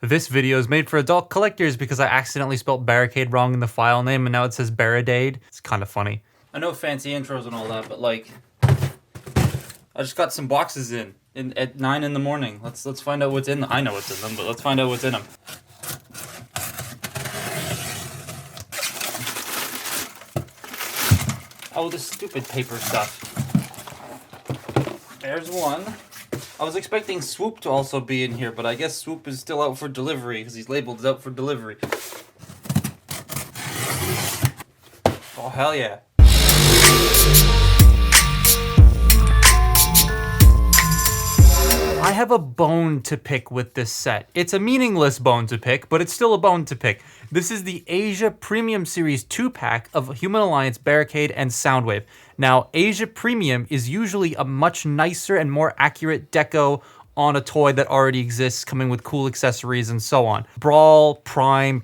This video is made for adult collectors because I accidentally spelled barricade wrong in the file name and now it says Barricade. It's kind of funny. I know fancy intros and all that, but like, I just got some boxes in at 9 in the morning. Let's find out what's in them. I know what's in them, but let's find out what's in them. Oh, this stupid paper stuff. There's one. I was expecting Swoop to also be in here, but I guess Swoop is still out for delivery because he's labeled as out for delivery. Oh, hell yeah. I have a bone to pick with this set. It's a meaningless bone to pick, but it's still a bone to pick. This is the Asia Premium Series 2-pack of Human Alliance, Barricade, and Soundwave. Now, Asia Premium is usually a much nicer and more accurate deco on a toy that already exists, coming with cool accessories and so on. Brawl, Prime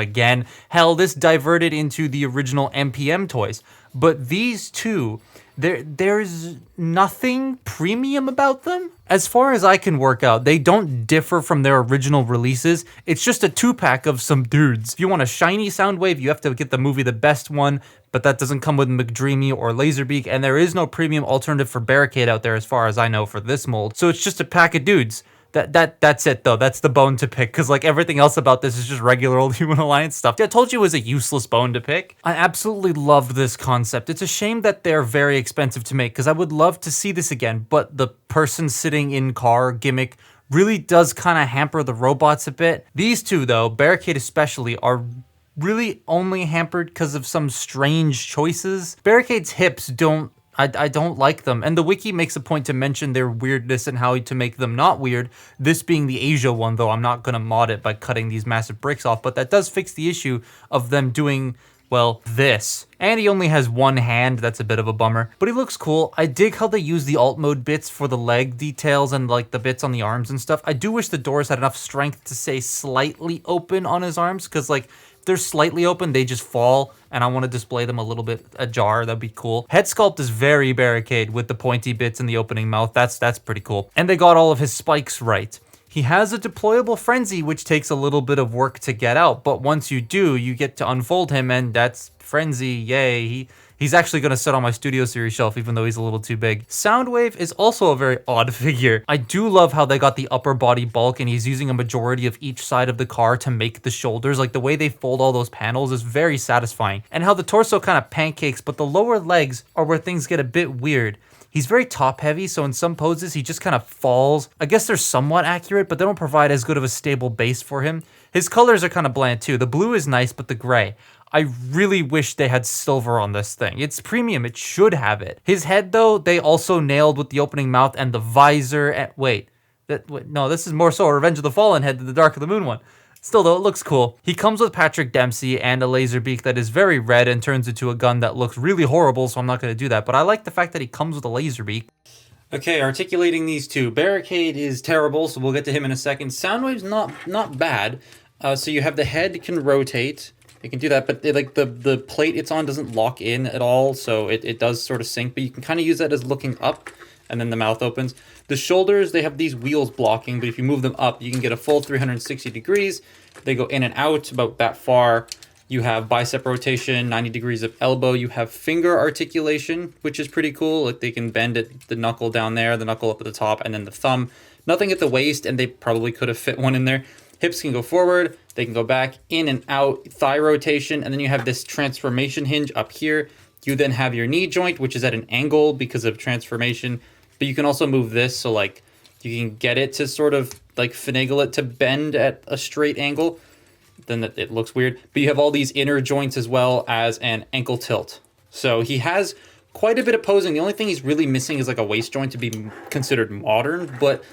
again. Hell, this diverted into the original MPM toys. But these two, there's nothing premium about them. As far as I can work out, they don't differ from their original releases. It's just a 2-pack of some dudes. If you want a shiny Soundwave, you have to get the movie The Best One, but that doesn't come with McDreamy or Laserbeak, and there is no premium alternative for Barricade out there as far as I know for this mold. So it's just a pack of dudes. That's it though. That's the bone to pick, because like everything else about this is just regular old Human Alliance stuff. I told you it was a useless bone to pick. I absolutely loved this concept. It's a shame that they're very expensive to make, because I would love to see this again, but the person sitting in car gimmick really does kind of hamper the robots a bit. These two though, Barricade especially, are really only hampered because of some strange choices. Barricade's hips I don't like them, and the wiki makes a point to mention their weirdness and how to make them not weird. This being the Asia one, though, I'm not gonna mod it by cutting these massive bricks off, but that does fix the issue of them doing, well, this. And he only has one hand, that's a bit of a bummer, but he looks cool. I dig how they use the alt mode bits for the leg details and like the bits on the arms and stuff. I do wish the doors had enough strength to stay slightly open on his arms, because like, they're slightly open, they just fall, and I want to display them a little bit ajar. That'd be cool. Head sculpt is very Barricade with the pointy bits in the opening mouth. That's pretty cool. And they got all of his spikes right. He has a deployable frenzy, which takes a little bit of work to get out, but once you do, you get to unfold him, and that's frenzy. Yay. He's actually going to sit on my Studio Series shelf, even though he's a little too big. Soundwave is also a very odd figure. I do love how they got the upper body bulk, and he's using a majority of each side of the car to make the shoulders. Like, the way they fold all those panels is very satisfying. And how the torso kind of pancakes, but the lower legs are where things get a bit weird. He's very top heavy, so in some poses, he just kind of falls. I guess they're somewhat accurate, but they don't provide as good of a stable base for him. His colors are kind of bland too. The blue is nice, but the gray, I really wish they had silver on this thing. It's premium, it should have it. His head though, they also nailed with the opening mouth and the visor. And no, this is more so a Revenge of the Fallen head than the Dark of the Moon one. Still though, it looks cool. He comes with Patrick Dempsey and a laser beak that is very red and turns into a gun that looks really horrible, so I'm not gonna do that. But I like the fact that he comes with a laser beak. Okay, articulating these two. Barricade is terrible, so we'll get to him in a second. Soundwave's not bad. So you have the head can rotate. It can do that, but the plate it's on doesn't lock in at all, so it does sort of sink, but you can kind of use that as looking up, and then the mouth opens. The shoulders, they have these wheels blocking, but if you move them up, you can get a full 360 degrees. They go in and out about that far. You have bicep rotation, 90 degrees of elbow. You have finger articulation, which is pretty cool. Like, they can bend it, the knuckle down there, the knuckle up at the top, and then the thumb. Nothing at the waist, and they probably could have fit one in there. Hips can go forward, they can go back, in and out, thigh rotation, and then you have this transformation hinge up here. You then have your knee joint, which is at an angle because of transformation, but you can also move this, so like you can get it to sort of like finagle it to bend at a straight angle. Then it looks weird, but you have all these inner joints as well as an ankle tilt. So he has quite a bit of posing. The only thing he's really missing is like a waist joint to be considered modern, but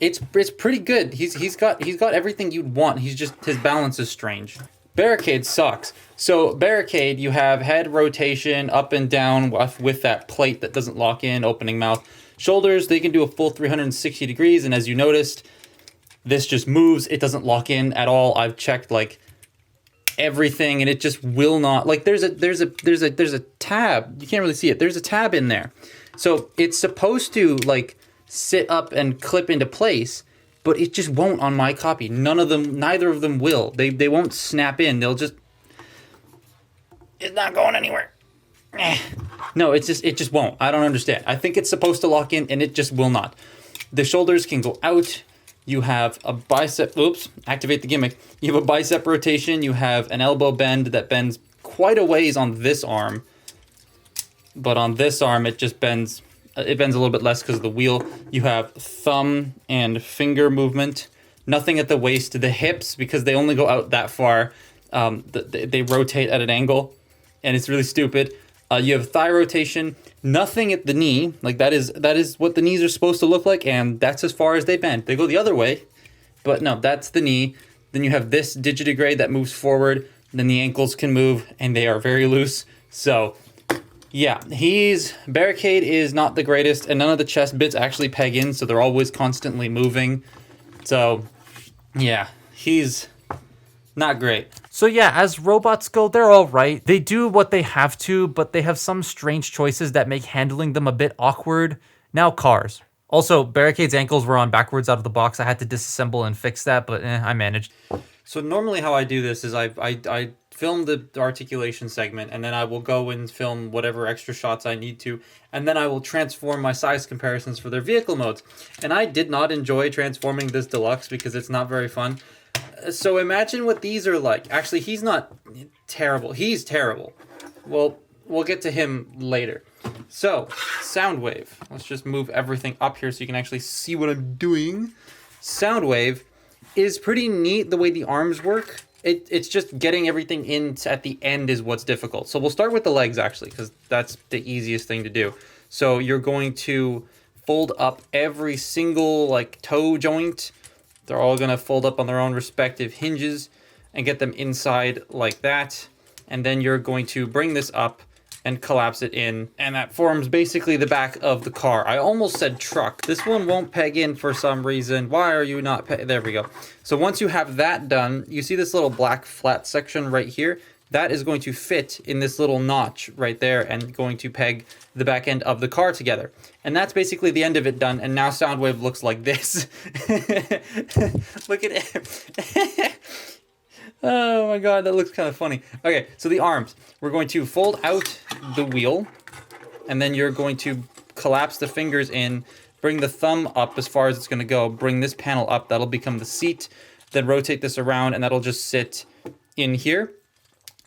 it's pretty good. He's got everything you'd want. He's just, his balance is strange. Barricade sucks. So Barricade, you have head rotation up and down with that plate that doesn't lock in, opening mouth. Shoulders, they can do a full 360 degrees, and as you noticed, this just moves. It doesn't lock in at all. I've checked like everything, and it just will not. Like there's a tab. You can't really see it. There's a tab in there, so it's supposed to like sit up and clip into place, but it just won't on my copy. Neither of them will. They won't snap in. They'll just, it's not going anywhere. No, it just won't. I don't understand. I think it's supposed to lock in and it just will not. The shoulders can go out. You have a bicep, activate the gimmick. You have a bicep rotation. You have an elbow bend that bends quite a ways on this arm. But on this arm, it just bends, it bends a little bit less because of the wheel. You have thumb and finger movement. Nothing at the waist. The hips, because they only go out that far, they rotate at an angle. And it's really stupid. You have thigh rotation. Nothing at the knee. Like that is what the knees are supposed to look like, and that's as far as they bend. They go the other way, but no, that's the knee. Then you have this digitigrade that moves forward. Then the ankles can move, and they are very loose. So, yeah, Barricade is not the greatest, and none of the chest bits actually peg in, so they're always constantly moving. So, yeah, he's not great. So yeah, as robots go, they're all right. They do what they have to, but they have some strange choices that make handling them a bit awkward. Now cars. Also, Barricade's ankles were on backwards out of the box. I had to disassemble and fix that, but I managed. So normally how I do this is I film the articulation segment, and then I will go and film whatever extra shots I need to, and then I will transform my size comparisons for their vehicle modes. And I did not enjoy transforming this deluxe because it's not very fun. So imagine what these are like. Actually, he's not terrible. He's terrible. Well, we'll get to him later. So, Soundwave. Let's just move everything up here so you can actually see what I'm doing. Soundwave is pretty neat the way the arms work. It's just getting everything in at the end is what's difficult. So we'll start with the legs, actually, because that's the easiest thing to do. So you're going to fold up every single toe joint. They're all going to fold up on their own respective hinges and get them inside like that. And then you're going to bring this up and collapse it in. And that forms basically the back of the car. I almost said truck. This one won't peg in for some reason. Why are you not there we go. So once you have that done, you see this little black flat section right here? That is going to fit in this little notch right there and going to peg the back end of the car together. And that's basically the end of it done. And now Soundwave looks like this. Look at it. Oh my God, that looks kind of funny. Okay, so the arms. We're going to fold out the wheel, and then you're going to collapse the fingers in, bring the thumb up as far as it's going to go, bring this panel up, that'll become the seat, then rotate this around, and that'll just sit in here.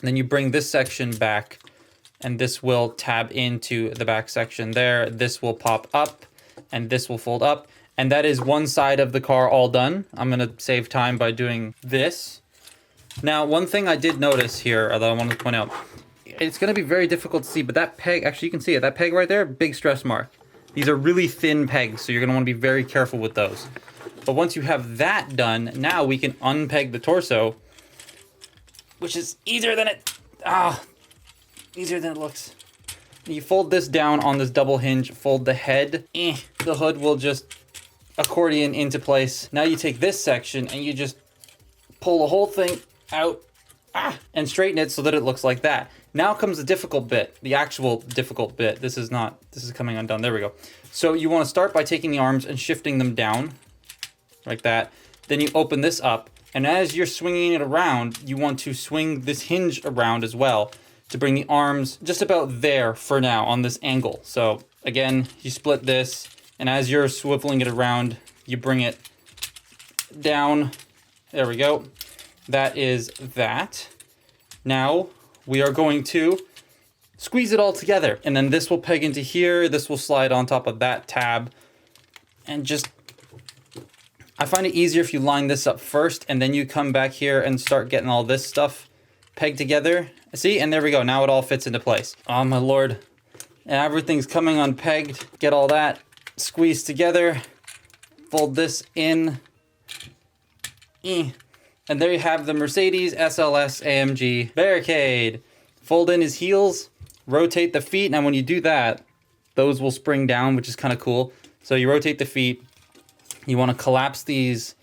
Then you bring this section back, and this will tab into the back section there. This will pop up, and this will fold up. And that is one side of the car all done. I'm going to save time by doing this. Now, one thing I did notice here that I wanted to point out, it's going to be very difficult to see, but that peg, actually you can see it, that peg right there, big stress mark. These are really thin pegs, so you're going to want to be very careful with those. But once you have that done, now we can unpeg the torso, which is easier than it looks. You fold this down on this double hinge, fold the head, the hood will just accordion into place. Now you take this section and you just pull the whole thing out and straighten it so that it looks like that. Now comes the difficult bit, the actual difficult bit. This is coming undone. There we go. So you want to start by taking the arms and shifting them down like that. Then you open this up, and as you're swinging it around, you want to swing this hinge around as well to bring the arms just about there for now on this angle. So again, you split this, and as you're swiveling it around, you bring it down. There we go. That is that. Now we are going to squeeze it all together, and then this will peg into here. This will slide on top of that tab, and just, I find it easier if you line this up first, and then you come back here and start getting all this stuff pegged together. See, and there we go. Now it all fits into place. Oh my Lord. And everything's coming unpegged. Get all that squeezed together. Fold this in. And there you have the Mercedes SLS AMG Barricade. Fold in his heels, rotate the feet. Now when you do that, those will spring down, which is kind of cool. So you rotate the feet. You want to collapse these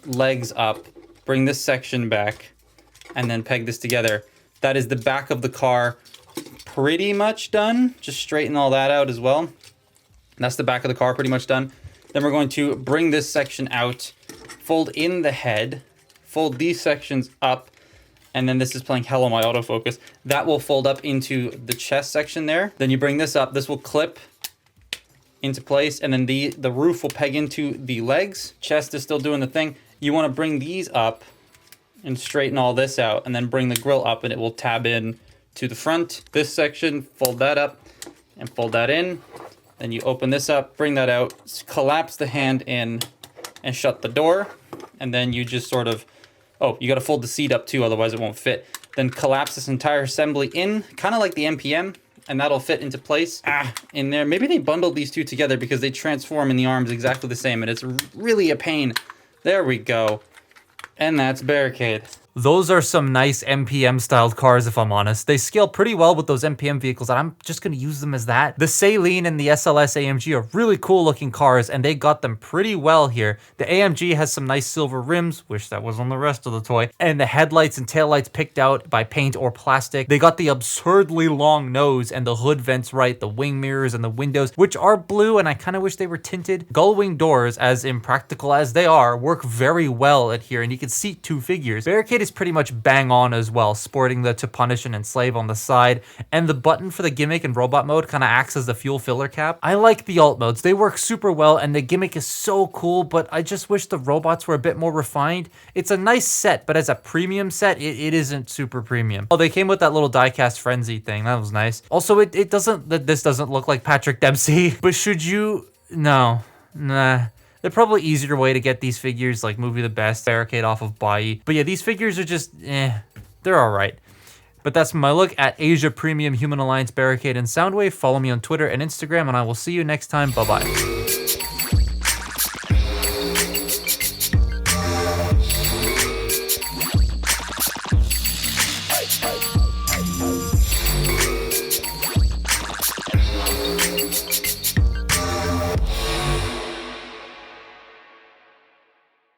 legs up, bring this section back, and then peg this together. That is the back of the car pretty much done. Just straighten all that out as well. That's the back of the car pretty much done. Then we're going to bring this section out, fold in the head, fold these sections up, and then this is playing hell on my autofocus. That will fold up into the chest section there. Then you bring this up, this will clip into place, and then the roof will peg into the legs. Chest is still doing the thing. You want to bring these up and straighten all this out, and then bring the grill up, and it will tab in to the front. This section, fold that up and fold that in. Then you open this up, bring that out, collapse the hand in, and shut the door. And then you just sort of, oh, you got to fold the seat up too, otherwise it won't fit. Then collapse this entire assembly in, kind of like the MPM, and that'll fit into place in there. Maybe they bundled these two together because they transform in the arms exactly the same, and it's really a pain. There we go. And that's Barricade. Those are some nice MPM styled cars, if I'm honest. They scale pretty well with those MPM vehicles, and I'm just going to use them as that. The Saleen and the SLS AMG are really cool looking cars, and they got them pretty well here. The AMG has some nice silver rims, wish that was on the rest of the toy, and the headlights and taillights picked out by paint or plastic. They got the absurdly long nose and the hood vents right, the wing mirrors and the windows, which are blue, and I kind of wish they were tinted. Gull wing doors, as impractical as they are, work very well at here, and you can seat two figures. Barricade is pretty much bang on as well, sporting the to punish and enslave on the side, and the button for the gimmick and robot mode kind of acts as the fuel filler cap. I like the alt modes. They work super well, and the gimmick is so cool, but I just wish the robots were a bit more refined. It's a nice set, but as a premium set, it isn't super premium. Oh, they came with that little diecast frenzy thing. That was nice. Also, this doesn't look like Patrick Dempsey, but should you? No. Nah. They're probably easier way to get these figures, like Movie the Best, Barricade off of Bai. But yeah, these figures are just, they're all right. But that's my look at Asia Premium Human Alliance Barricade and Soundwave. Follow me on Twitter and Instagram, and I will see you next time. Bye-bye.